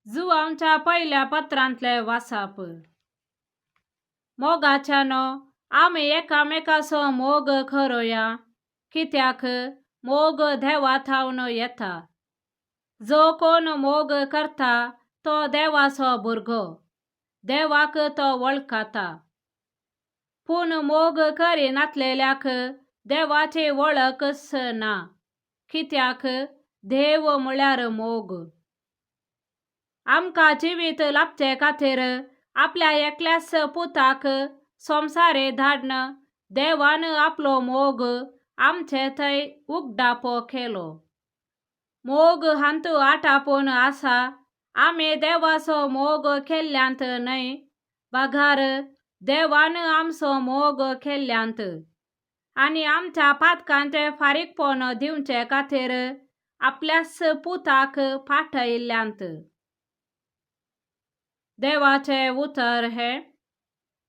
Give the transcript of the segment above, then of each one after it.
जुआमच्या पहिल्या पत्रांतले वासाप मोगाच्यानो आमी एकामेकाचो मोग खरोया, कित्याक मोग देवा थावन येता. जो कोण मोग करता तो देवाचो भुरगो, देवाक तो वळखता. पूण मोग करिनासलेल्याक देवाची वळखच ना, कित्याक देव म्हळ्यार मोग. आमकां जिवीत लाभचे खातीर आपल्या एकल्याच पुताक संवसारे धाडन देवान आपलो मोग आमचे थंय उगडापो केलो. मोग हांतू आटापून आसा आमी देवाचो मोग केल्ल्यांत न्हय, बागार देवान आमचो मोग केल्ल्यांत आनी आमच्या पातकांचे फारीकपण दिवचे खातीर आपल्याच पुताक पाठयिल्ल्यांत. देवाचे उतर हे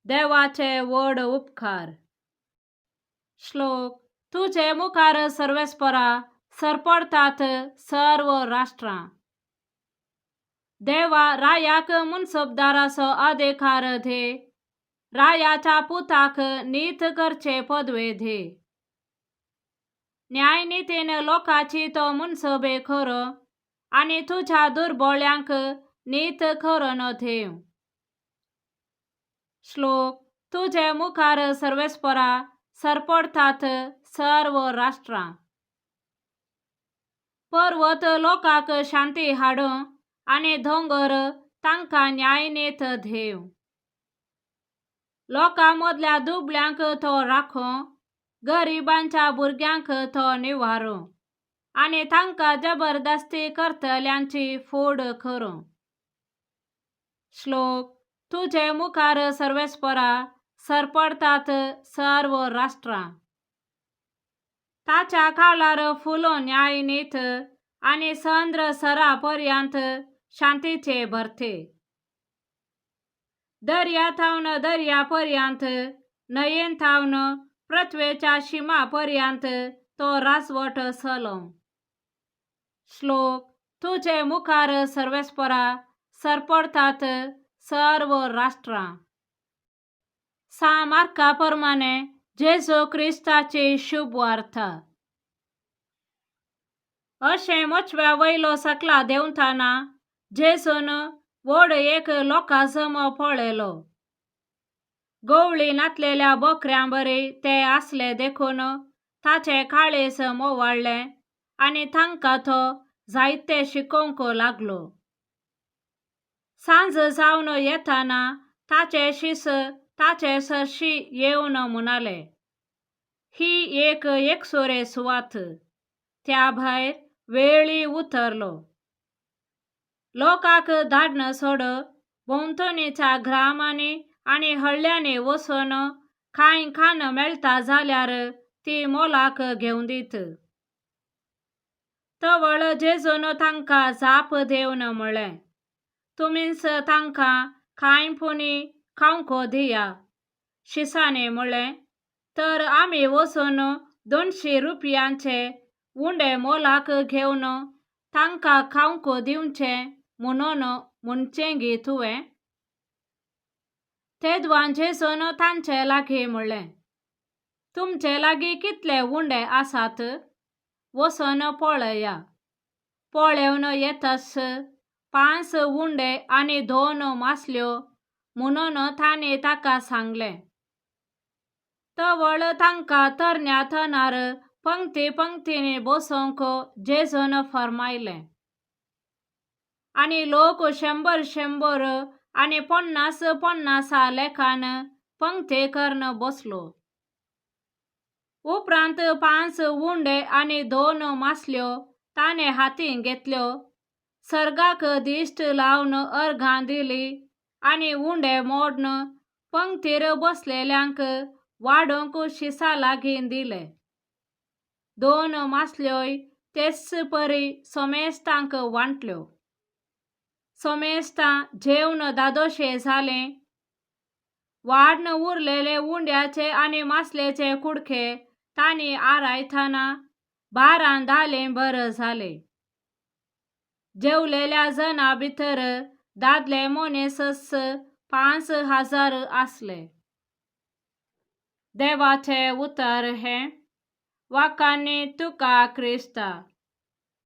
देवाचे व्हड उपकार. श्लोक. तुझे मुखार सर्वेस्परा सरपडतात सर्व राष्ट्रां. देवा रायाक मुनसबदाराचो अधिकार दे, रायाच्या पुताक नीत करचे पदवे दे. न्यायनितीन लोकाची तो मुनसबे खरो आनी तुझ्या दुर्बळ्यांक नीत करून देव. श्लोक. तुझे मुखार सर्वेस्परा सरपडतात सर्व राष्ट्रां. पर्वत लोकाक शांती हाडो आनी दोंगर तांकां न्यायनीत देव. लोकां मदल्या दुबळ्यांक तो राखो, गरिबांच्या भुरग्यांक तो निवारो आनी तांकां जबरदस्ती करतल्यांची फूड करो. श्लोक. तुझे मुखार सर्वेस्परा सरपडतात सर्व राष्ट्रां. ताच्या काळार फुलो न्यायनीत आनी संद्र सरापर्यंत शांतीचे भरते. दर्या थावन दर्यापर्यंत, न्हंयेन थावन पृथ्वेच्या शिमापर्यंत तो राजवट चलो. श्लोक. तुझे मुखार सर्वेस्परा सरपडतात सर्व राष्ट्रां. सामार्का प्रमाणे जेजू क्रिस्ताची शुभ वार्ता. अशें मोचव्या वयलो सकला देंवताना जेजून व्हड एक लोकाजमो पळयलो. गवळी नातलेल्या बकऱ्यां बरी ते आसले देखून ताचे काळीज मोवाळ्ळे आनी तांकां तो जायते शिकोवंक लागलो. सांज जावन येताना ताचे शिस ताचे सरशी येवन म्हणाले, ही एक एकसुरे सुवात. त्या भायर वेळी उतरलो. लोकाक धाडण सोड, भोंवतणीच्या ग्रामांनी आनी हळ्यांनी वचून कांय खाण मेळटा जाल्यार ती मोलाक घेवन दीत. तवळ जेजून तांकां जाप दिवन म्हळें, तुमीच तांकां कांय पुनी खावंक दिया. शिसांनी म्हळें, तर आमी वचून 200 रुपयांचे उंडे मोलाक घेवन तांकां खावंक दिवचें म्हणून म्हणचें तुवें. तेदवान जेजून तांचे लागीं म्हळें, तुमचे लागीं कितले उंडे आसात? वचून पळया. पळोवन येतस 5 उंडे आनी 2 मासल्यो म्हणून तांणी ताका सांगलें. तवळ तांकां तरण्या थनार पंक्ती पंक्तींनी बसोवंक जेजून फर्मायलें. आनी लोक 100 आनी 50 लेखान पंक्ती करून बसलो. उपरांत 5 उंडे आनी 2 मासल्यो ताणें हातीं घेतल्यो, सर्गाक दिश्ट लावन अर्घां दिलीं आनी उंडे मोडून पंक्तीर बसलेल्यांक वाडूंक शिसा लागीं दिले. 2 मासल्योय तेच परी सोमेस्तांक वांटल्यो. सोमेस्तां जेवन दादोशे जालें. वाडन उरलेले उंड्याचे आनी मासलेचे कुडके तांणी आरायतना 12 धालें भर जाले. जेवलेल्या जना भितर दादले मोनेसस 5,000 आसले. देवाचे उतर हे वाकांनी तुका क्रिस्ता